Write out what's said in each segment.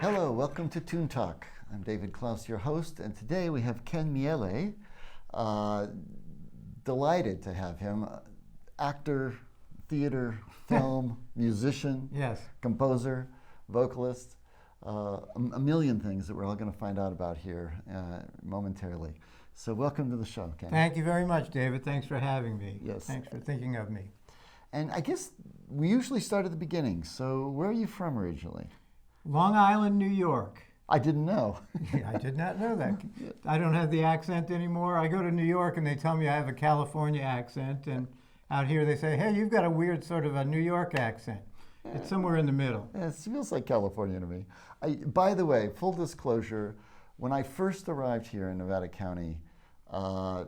Hello, welcome to Toon Talk. I'm David Klaus, your host, and today we have Ken Miele. Delighted to have him. Actor, theater, film, musician, Yes. composer, vocalist, a million things that we're all going to find out about here momentarily. So welcome to the show, Ken. Thank you very much, David. Thanks for having me. Yes. Thanks for thinking of me. And I guess we usually start at the beginning. So where are you from originally? Long Island, New York. I didn't know. I did not know that. I don't have the accent anymore. I go to New York and they tell me I have a California accent, and out here they say, hey, you've got a weird sort of a New York accent. It's somewhere in the middle. It feels like California to me. By the way, full disclosure, when I first arrived here in Nevada County, one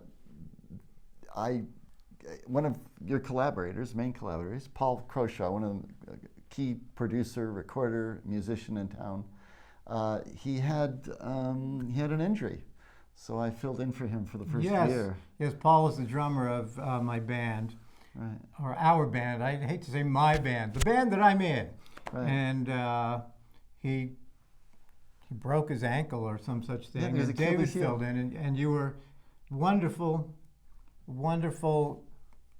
of your collaborators, main collaborators, Paul Croshaw, one of the key producer, recorder, musician in town, he had an injury, so I filled in for him for the first year. Yes, Paul is the drummer of my band, Right. or our band. I hate to say my band, the band that I'm in. Right. And he broke his ankle or some such thing. Yeah, and David filled in, and you were wonderful,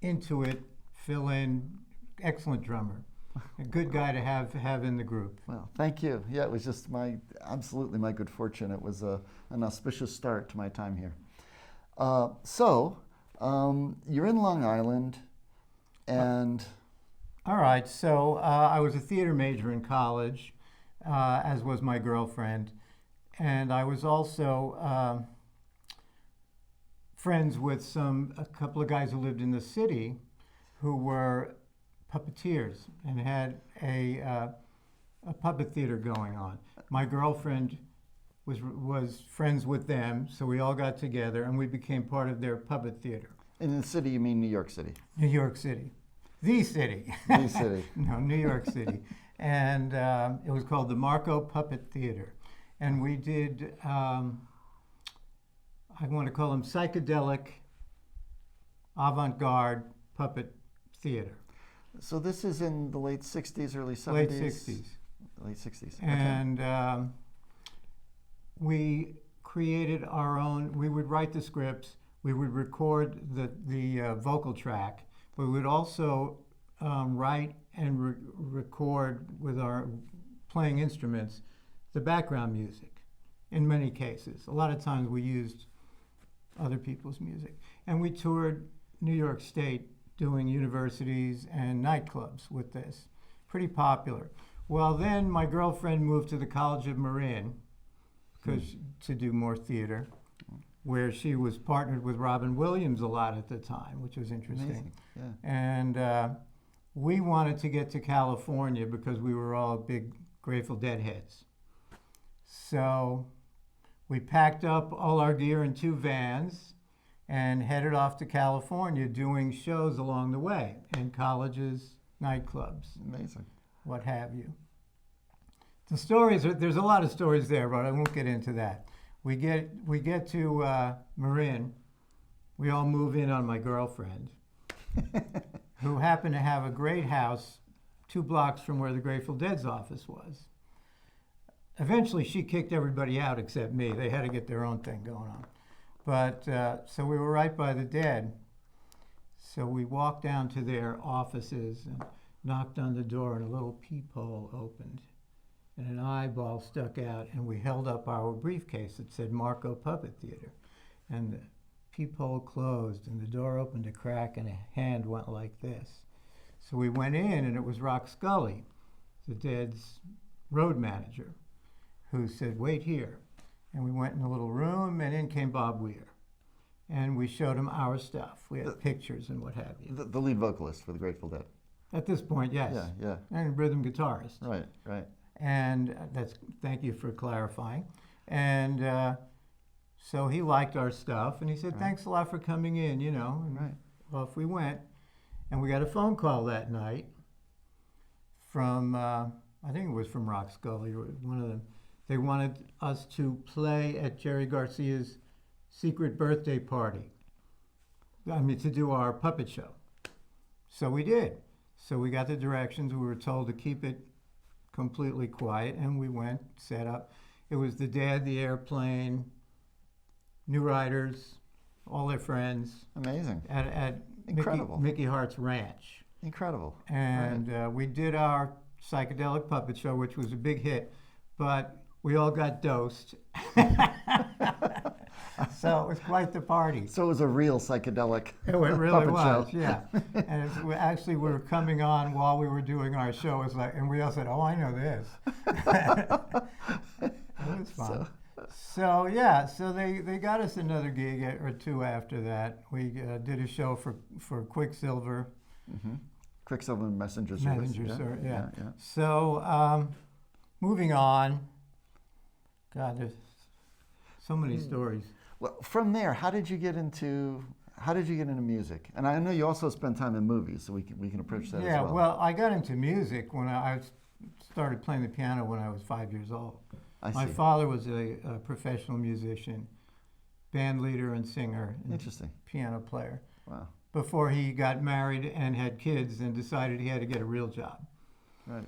into it, fill in, excellent drummer. A good guy to have in the group. Well, thank you. Yeah, it was just absolutely my good fortune. It was an auspicious start to my time here. So you're in Long Island, and... All right, so I was a theater major in college, as was my girlfriend, and I was also friends with a couple of guys who lived in the city who were puppeteers and had a puppet theater going on. My girlfriend was friends with them, so we all got together and we became part of their puppet theater. In the city, you mean New York City? New York City. The city. The city. No, New York City. And it was called the Marco Puppet Theater. And we did, I want to call them psychedelic, avant-garde puppet theater. So this is in the late 60s, early 70s? Late 60s. Late 60s. And we created our own, we would write the scripts, we would record the vocal track, but we would also write and record with our playing instruments the background music in many cases. A lot of times we used other people's music. And we toured New York State doing universities and nightclubs with this. Pretty popular. Well, then my girlfriend moved to the College of Marin to do more theater, where she was partnered with Robin Williams a lot at the time, which was interesting. Amazing. Yeah. And we wanted to get to California because we were all big Grateful Dead heads. So we packed up all our gear in 2 vans and headed off to California doing shows along the way in colleges, nightclubs, Amazing. what have you. The stories, there's a lot of stories there, but I won't get into that. We get to Marin. We all move in on my girlfriend, who happened to have a great house 2 blocks from where the Grateful Dead's office was. Eventually, she kicked everybody out except me. They had to get their own thing going on. But, so we were right by the Dead. So we walked down to their offices and knocked on the door, and a little peephole opened. And an eyeball stuck out, and we held up our briefcase that said Marco Puppet Theater. And the peephole closed, and the door opened a crack, and a hand went like this. So we went in, and it was Rock Scully, the Dead's road manager, who said, wait here. And we went in a little room, and in came Bob Weir. And we showed him our stuff. We had pictures and what have you. The lead vocalist for the Grateful Dead. At this point, yes. Yeah. And rhythm guitarist. Right. And thank you for clarifying. And so he liked our stuff, and he said, thanks a lot for coming in, you know. And Right. off we went. And we got a phone call that night from, I think it was from Rock Scully, or one of them. They wanted us to play at Jerry Garcia's secret birthday party. I mean, to do our puppet show. So we did. So we got the directions. We were told to keep it completely quiet, and we went, set up. It was the Dad, the Airplane, New Riders, all their friends Amazing. at Incredible. Mickey Hart's Ranch. Incredible. And we did our psychedelic puppet show, which was a big hit, but we all got dosed. So it was quite the party. So it was a real psychedelic It really puppet was, show. yeah. And actually, we were coming on while we were doing our show. It was like, and we all said, "Oh, I know this." It was fun. So yeah, so they got us another gig or two after that. We did a show for Quicksilver. Mm-hmm. Quicksilver Messenger Service. Yeah. So moving on. God, there's so many stories. Well, from there, how did you get into music? And I know you also spent time in movies, so we can approach that as well. Yeah, well, I got into music when I started playing the piano when I was 5 years old. My father was a professional musician, band leader and singer, and Interesting. piano player. Wow. Before he got married and had kids and decided he had to get a real job. Right.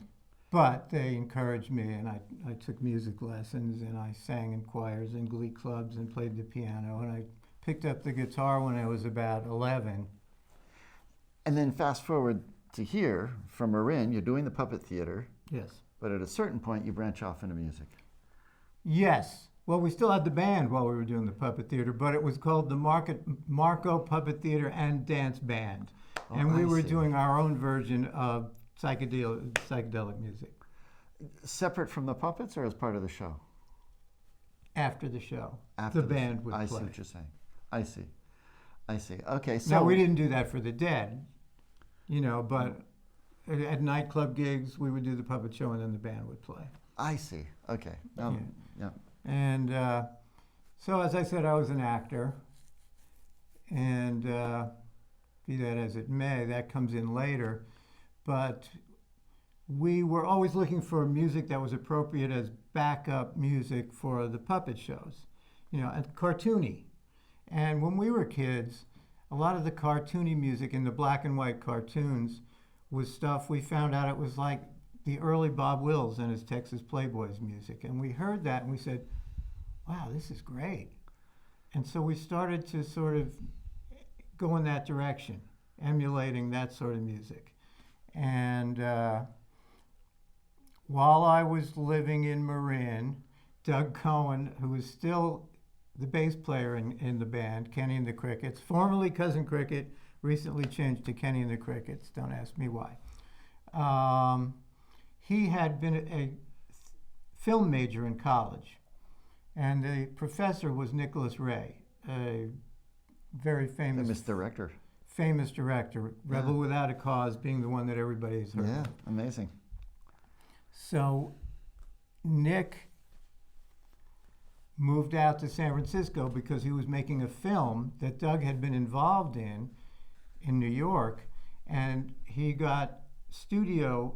But they encouraged me, and I took music lessons, and I sang in choirs and glee clubs and played the piano, and I picked up the guitar when I was about 11. And then fast forward to here, from Marin, you're doing the puppet theater, Yes. but at a certain point you branch off into music. Yes. Well, we still had the band while we were doing the puppet theater, but it was called the Marco Puppet Theater and Dance Band. Oh, And we I were see. doing our own version of psychedelic music Separate from the puppets or as part of the show? after the show. After the band would I play. see what you're saying. I see. Okay, so Now, we didn't do that for the dead, but at nightclub gigs, we would do the puppet show and then the band would play. I see. Okay. Yeah. And so, as I said, I was an actor. And be that as it may, that comes in later. But we were always looking for music that was appropriate as backup music for the puppet shows, and cartoony. And when we were kids, a lot of the cartoony music in the black and white cartoons was stuff we found out it was like the early Bob Wills and his Texas Playboys music. And we heard that and we said, wow, this is great. And so we started to sort of go in that direction, emulating that sort of music. And while I was living in Marin, Doug Cohen, who was still the bass player in the band, Kenny and the Crickets, formerly Cousin Cricket, recently changed to Kenny and the Crickets, don't ask me why. He had been a film major in college, and the professor was Nicholas Ray, a very famous director. Famous director, Rebel Yeah. Without a Cause being the one that everybody's heard Yeah, of. amazing. So Nick moved out to San Francisco because he was making a film that Doug had been involved in New York, and he got studio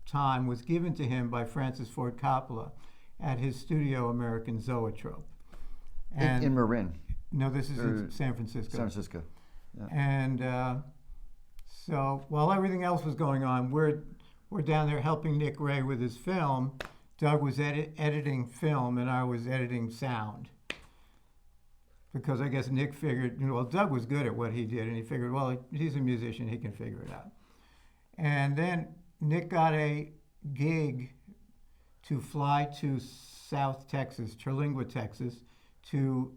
time was given to him by Francis Ford Coppola at his studio American Zoetrope. And In Marin, no, this is in San Francisco. San Francisco. Yeah. And so while everything else was going on, we're down there helping Nick Ray with his film. Doug was editing film, and I was editing sound. Because I guess Nick figured, Doug was good at what he did, and he figured, well, he's a musician, he can figure it out. And then Nick got a gig to fly to South Texas, Terlingua, Texas, to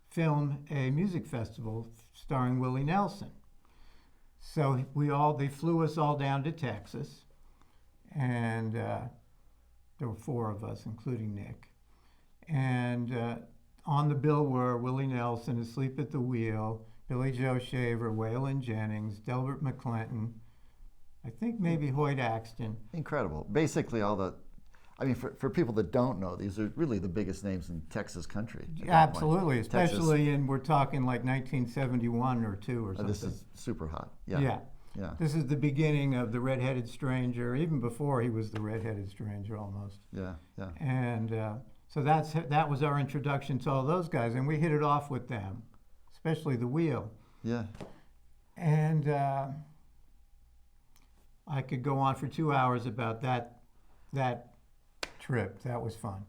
film a music festival starring Willie Nelson. So they flew us all down to Texas, and there were 4 of us, including Nick. And on the bill were Willie Nelson, Asleep at the Wheel, Billy Joe Shaver, Waylon Jennings, Delbert McClinton, I think maybe Hoyt Axton. Incredible. Basically, for people that don't know, these are really the biggest names in Texas country. at that point. Absolutely, especially we're talking like 1971 or 2 or something. This is super hot. Yeah. This is the beginning of the Red-Headed Stranger, even before he was the Red-Headed Stranger almost. Yeah. And so that was our introduction to all those guys, and we hit it off with them, especially the Wheel. Yeah. And I could go on for 2 hours about that trip. That was fun.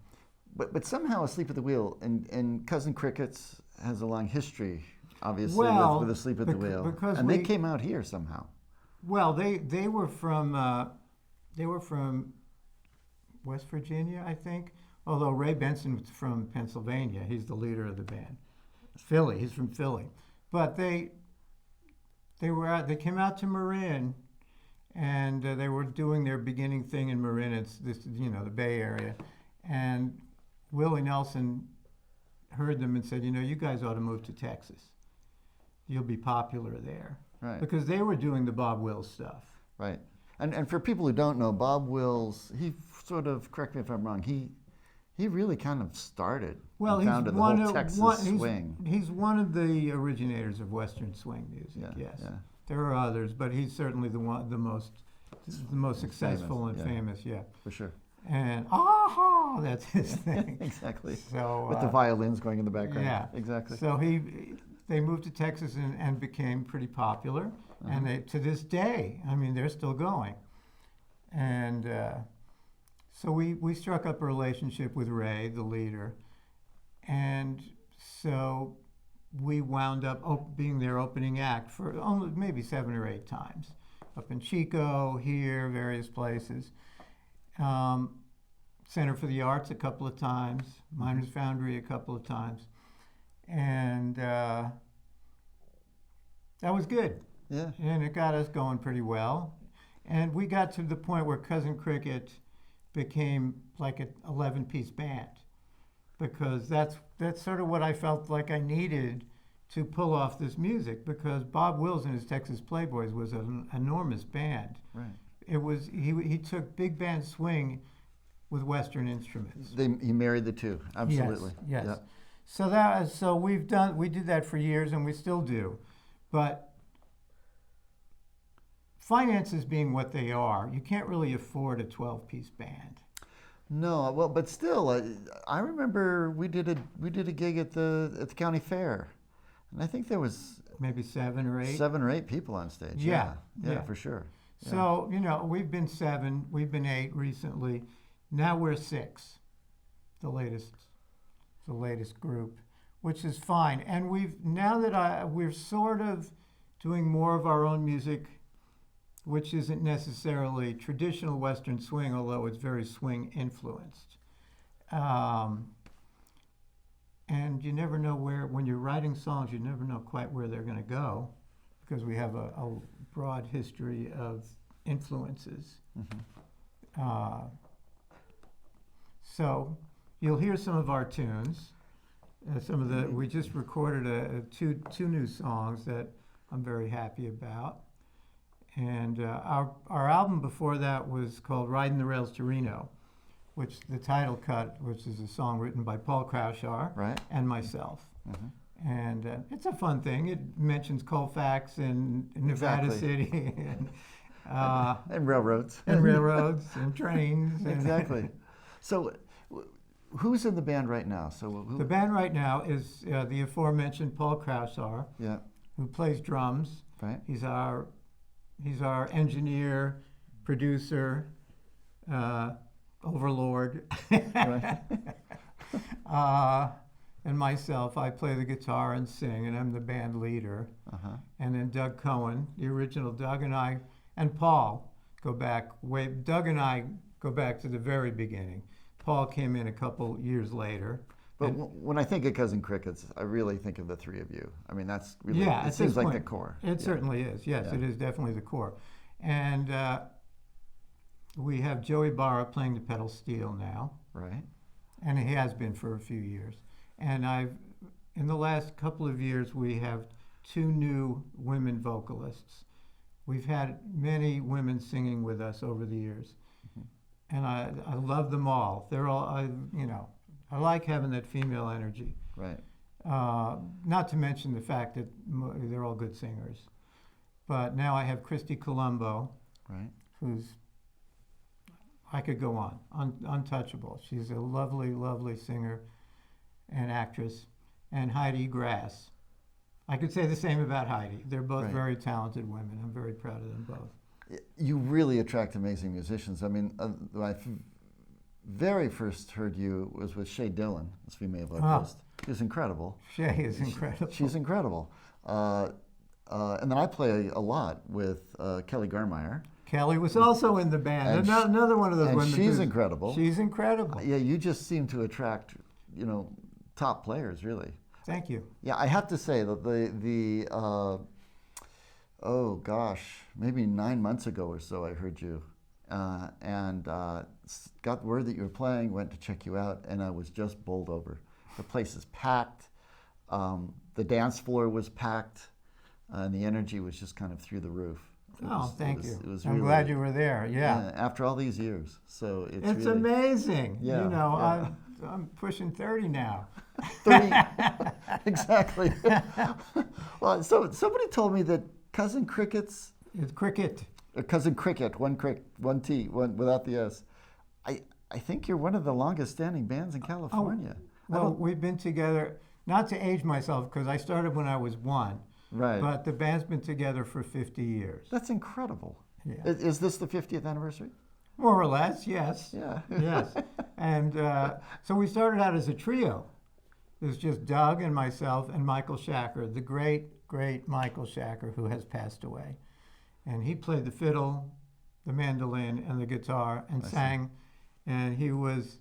But somehow Asleep at the Wheel and Cousin Crickets has a long history, obviously, Well, with Asleep at the Wheel. because and they came out here somehow. Well, they were from West Virginia, I think. Although Ray Benson's from Pennsylvania, he's the leader of the band. Philly, he's from Philly. But they came out to Marin, and they were doing their beginning thing in Marin. It's this, the Bay Area, and Willie Nelson heard them and said, you guys ought to move to Texas. You'll be popular there. Right. Because they were doing the Bob Wills stuff. Right. And for people who don't know, Bob Wills, he sort of, correct me if I'm wrong, he really kind of started and founded the whole Texas swing. He's one of the originators of Western swing music, yes. Yeah. There are others, but he's certainly the most successful and famous, yeah. For sure. And that's his thing. Exactly. So with the violins going in the background. Yeah. Exactly. So they moved to Texas and became pretty popular. And they, to this day, I mean, they're still going. And so we struck up a relationship with Ray, the leader. And so we wound up being their opening act for only maybe 7 or 8 times. Up in Chico, here, various places. Center for the Arts a couple of times. Miners Foundry a couple of times. And that was good. Yeah. And it got us going pretty well. And we got to the point where Cousin Cricket became like an 11-piece band, because that's sort of what I felt like I needed to pull off this music, because Bob Wills and his Texas Playboys was an enormous band. Right. It was he took big band swing with Western instruments. He married the two. Absolutely. Yes. Yep. So we did that for years, and we still do. But finances being what they are, you can't really afford a 12-piece band. No, well, but still, I remember we did a gig at the county fair, and I think there was Maybe 7 or 8. 7 or 8 people on stage. Yeah. Yeah, for sure. Yeah. So we've been 7, we've been 8 recently. Now we're 6, the latest group, which is fine. And we're sort of doing more of our own music, which isn't necessarily traditional Western swing, although it's very swing influenced. And you never know when you're writing songs, you never know quite where they're going to go, because we have a broad history of influences. Mm-hmm. So you'll hear some of our tunes. We just recorded two new songs that I'm very happy about. And our album before that was called Riding the Rails to Reno, which the title cut, which is a song written by Paul Kraushaar and myself. Mm-hmm. And it's a fun thing. It mentions Colfax and Nevada City and railroads. And railroads and trains. Exactly. So who's in the band right now? The band right now is the aforementioned Paul Kraushaar, who plays drums. Right. He's our engineer, producer, overlord. Right. And myself, I play the guitar and sing, and I'm the band leader. Uh-huh. And then Doug Cohen, the original Doug, and I, and Paul go back Doug and I go back to the very beginning. Paul came in a couple years later. But when I think of Cousin Crickets, I really think of the three of you. I mean, that's really, it seems like the core. It certainly is. Yes, it is definitely the core. And we have Joey Barra playing the pedal steel now. Right. And he has been for a few years. And in the last couple of years, we have 2 new women vocalists. We've had many women singing with us over the years. Mm-hmm. And I love them all. They're all, I like having that female energy. Right. Not to mention the fact that they're all good singers. But now I have Christy Colombo, right, who's, I could go on, untouchable. She's a lovely, lovely singer and actress. And Heidi Grass. I could say the same about Heidi. They're both very talented women. I'm very proud of them both. You really attract amazing musicians. I mean, when very first heard you was with Shay Dillon, this female vocalist. She was incredible. Shay is incredible. She's incredible. And then I play a lot with Kelly Garmeyer. Kelly was also in the band. And Another one of those and women. she's incredible. She's incredible. Yeah, you just seem to attract, top players, really. Thank you. Yeah, I have to say that oh gosh, maybe 9 months ago or so, I heard you, and got word that you were playing. Went to check you out, and I was just bowled over. The place is packed. The dance floor was packed, and the energy was just kind of through the roof. Thank you. It was I'm really, glad you were there. Yeah. After all these years, so it's really, amazing. Yeah, yeah. I'm pushing 30 now. 30, exactly. Well, so somebody told me that Cousin Cricket's. It's Cricket. Cousin Cricket, one T, one without the S. I think you're one of the longest standing bands in California. Well, we've been together, not to age myself, because I started when I was 1. Right. But the band's been together for 50 years. That's incredible. Yeah. Is this the 50th anniversary? More or less, yes. Yeah. Yes. And so we started out as a trio. It was just Doug and myself and Michael Shacker, the great Michael Shacker, who has passed away. And he played the fiddle, the mandolin, and the guitar, and sang. And he was,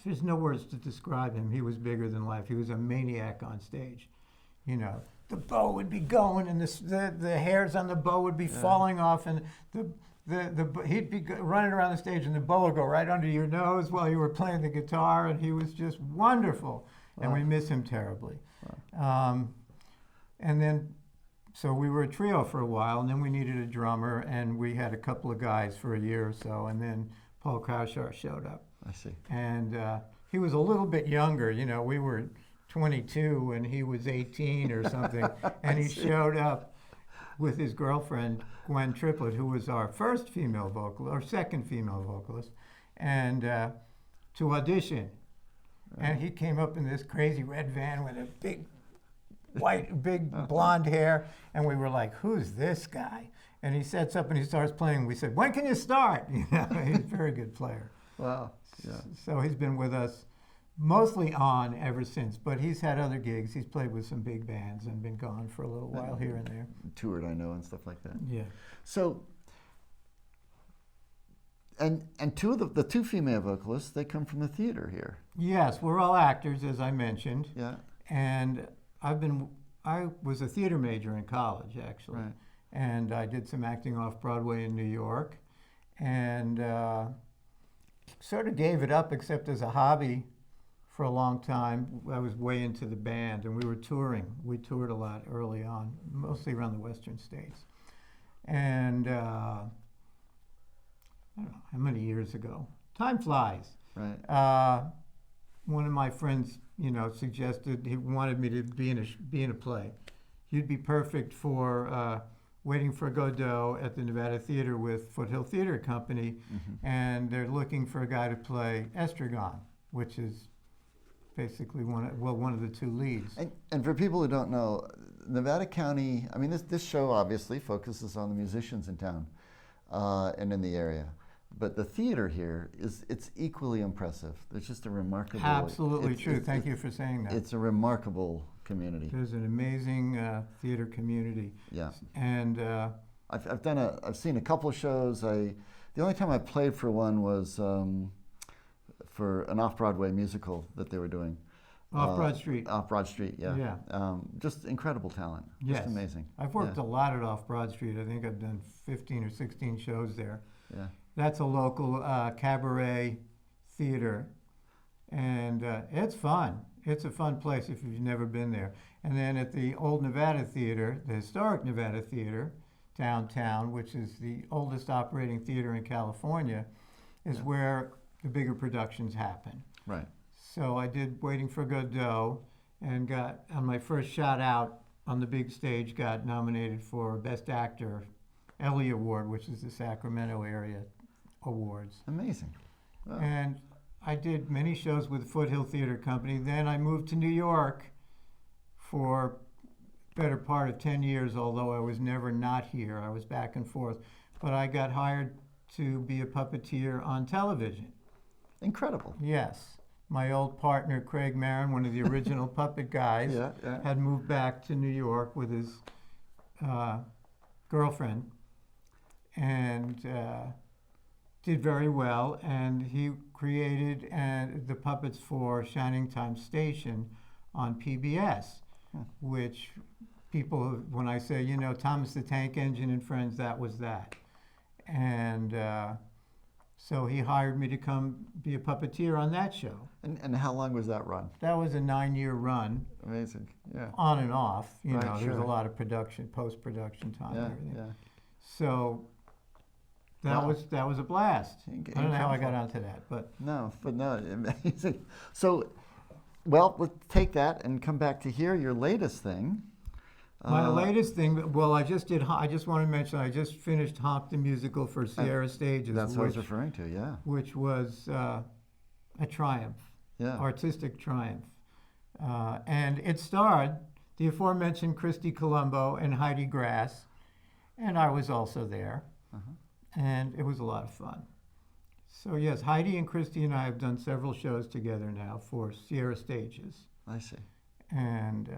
there's no words to describe him. He was bigger than life. He was a maniac on stage. The bow would be going, and the hairs on the bow would be falling off, and he'd be running around the stage, and the bow would go right under your nose while you were playing the guitar, and he was just wonderful. Wow. And we miss him terribly. Wow. And then, so we were a trio for a while, and then we needed a drummer, and we had a couple of guys for a year or so, and then Paul Kraushar showed up. I see. And he was a little bit younger. We were 22 and he was 18 or something. And he showed up with his girlfriend, Gwen Triplett, who was our first female vocalist, or second female vocalist, and to audition. Right. And he came up in this crazy red van with a big blonde hair. And we were like, who's this guy? And he sets up and he starts playing. We said, when can you start? He's a very good player. Wow. Yeah. So he's been with us mostly on ever since, but he's had other gigs. He's played with some big bands and been gone for a little while here and there. Toured, I know, and stuff like that. Yeah. So, and two of the two female vocalists, they come from the theater here. Yes, we're all actors, as I mentioned. Yeah. And I was a theater major in college, actually. Right. And I did some acting off Broadway in New York, and sort of gave it up, except as a hobby. For a long time, I was way into the band, and we were touring. We toured a lot early on, mostly around the western states. And I don't know how many years ago. Time flies. Right. One of my friends, suggested he wanted me to be in a play. You'd be perfect for Waiting for Godot at the Nevada Theater with Foothill Theater Company, and they're looking for a guy to play Estragon, which is basically one of the two leads. And for people who don't know, Nevada County, I mean, this show obviously focuses on the musicians in town and in the area. But the theater here it's equally impressive. There's just a remarkable... Absolutely true. Thank you for saying that. It's a remarkable community. There's an amazing theater community. Yeah. And I've seen a couple of shows. The only time I played for one was for an off-Broadway musical that they were doing. Off Broad Street. Off Broad Street, yeah. Yeah. Just incredible talent. Yes. Just amazing. I've worked a lot at Off Broad Street. I think I've done 15 or 16 shows there. Yeah. That's a local cabaret theater. And it's fun. It's a fun place if you've never been there. And then at the Old Nevada Theater, the historic Nevada Theater, downtown, which is the oldest operating theater in California, is where the bigger productions happen. Right. So I did Waiting for Godot and got, on my first shot out on the big stage, got nominated for Best Actor, Ellie Award, which is the Sacramento area awards. Amazing. Wow. And I did many shows with Foothill Theater Company. Then I moved to New York for better part of 10 years, although I was never not here. I was back and forth. But I got hired to be a puppeteer on television. Incredible. Yes. My old partner, Craig Marin, one of the original puppet guys, had moved back to New York with his girlfriend and did very well. And he created the puppets for Shining Time Station on PBS, which people, when I say, Thomas the Tank Engine and Friends, that was that. And so he hired me to come be a puppeteer on that show. And how long was that run? That was a 9-year run. Amazing, yeah. On and off, Right, There was sure. a lot of production, post-production time and everything. Yeah. So that Wow. was a blast. I don't know how I got Incredible. onto that, but No, amazing. So, well, let's take that and come back to here, your latest thing. my latest thing. Well, I just want to mention I just finished Honk the Musical for Sierra Stages, That's what I was referring to, yeah. which was a triumph, Yeah. artistic triumph, and it starred the aforementioned Christy Colombo and Heidi Grass, and I was also there, and it was a lot of fun. So yes, Heidi and Christy and I have done several shows together now for Sierra Stages, I see. and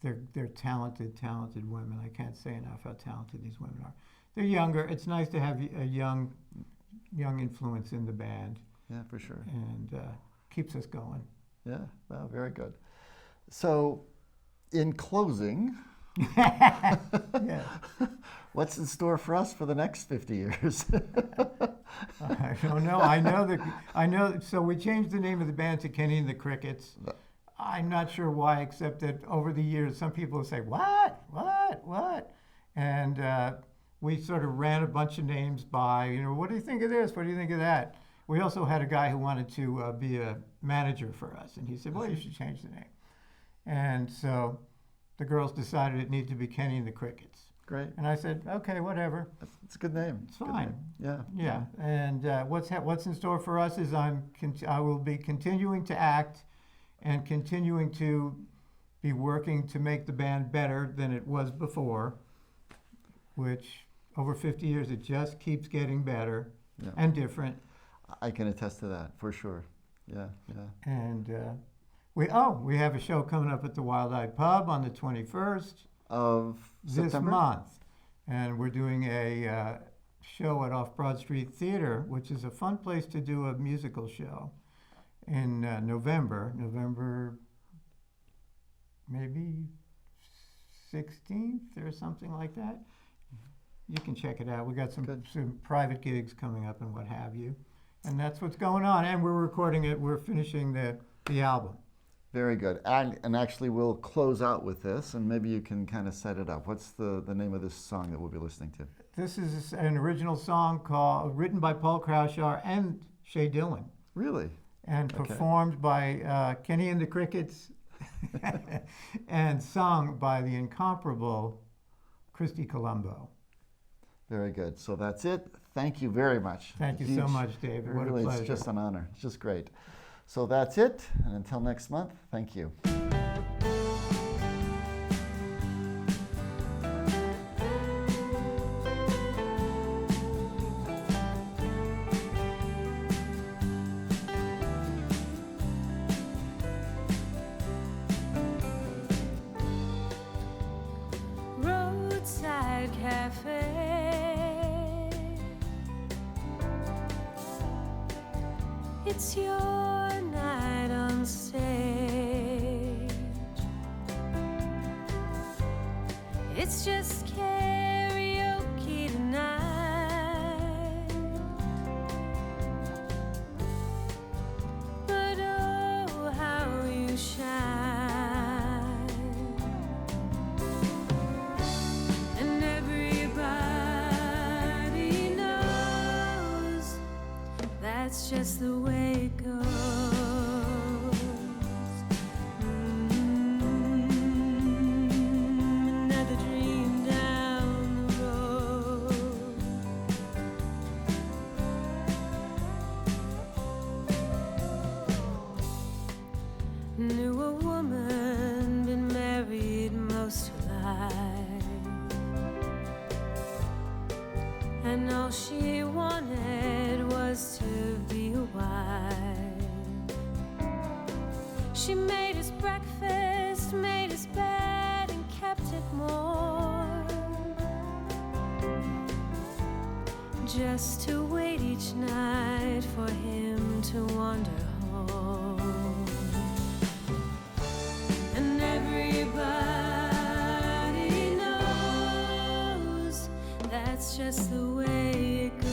they're talented women. I can't say enough how talented these women are. They're younger. It's nice to have a young influence in the band, Yeah, for sure. and keeps us going. Yeah, well, very good. So, in closing, Yeah. what's in store for us for the next 50 years? I don't know. I know. So we changed the name of the band to Kenny and the Crickets. I'm not sure why, except that over the years, some people will say, what? And we sort of ran a bunch of names by, what do you think of this? What do you think of that? We also had a guy who wanted to be a manager for us, and he said, well, you should change the name. And so the girls decided it needed to be Kenny and the Crickets. Great. And I said, okay, whatever. It's a good name. It's Good fine. name. Yeah. Yeah, and what's in store for us is I will be continuing to act and continuing to be working to make the band better than it was before, which over 50 years it just keeps getting better Yeah. and different. I can attest to that, for sure. Yeah. And we have a show coming up at the Wild Eyed Pub on the 21st Of this September? month, and we're doing a show at Off Broad Street Theater, which is a fun place to do a musical show in November maybe 16th or something like that. You can check it out. We got some private gigs coming up and what have you, and that's what's going on. And we're recording it. We're finishing the album. Very good. And actually, we'll close out with this, and maybe you can kind of set it up. What's the name of this song that we'll be listening to? This is an original song written by Paul Kraushaar and Shay Dillon, Really? and Okay. performed by Kenny and the Crickets, and sung by the incomparable Christy Colombo. Very good. So that's it. Thank you very much. Thank you so much, David. What a Really, pleasure. it's just an honor. It's just great. So that's it. And until next month, thank you. Roadside cafe. It's your night on stage. It's just karaoke tonight. But oh, how you shine. And everybody knows that's just the way it goes. Another dream down the road. Knew a woman, been married most of she wanted was to be a wife. She made us breakfast, made us bed, and kept it warm, just to wait each night for him to wander home. And everybody knows that's just the way it goes.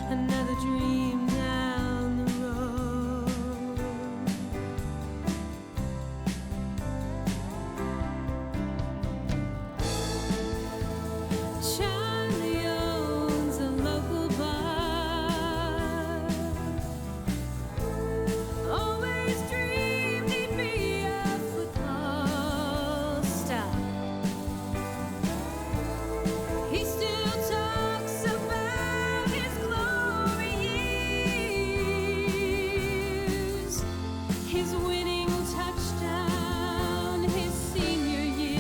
Another dream down the road. Charlie owns a local bar. Always dreamed he'd be a football star. He still talks about his glory years, his winning touchdown, his senior year.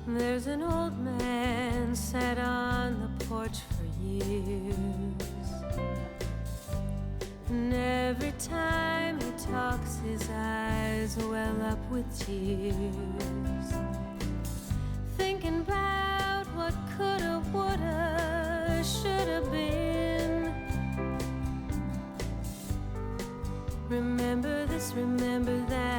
There's an old man sat on the porch for years, and every time he talks his eyes well up with tears, thinking about what coulda, woulda, shoulda been. Remember this, remember that.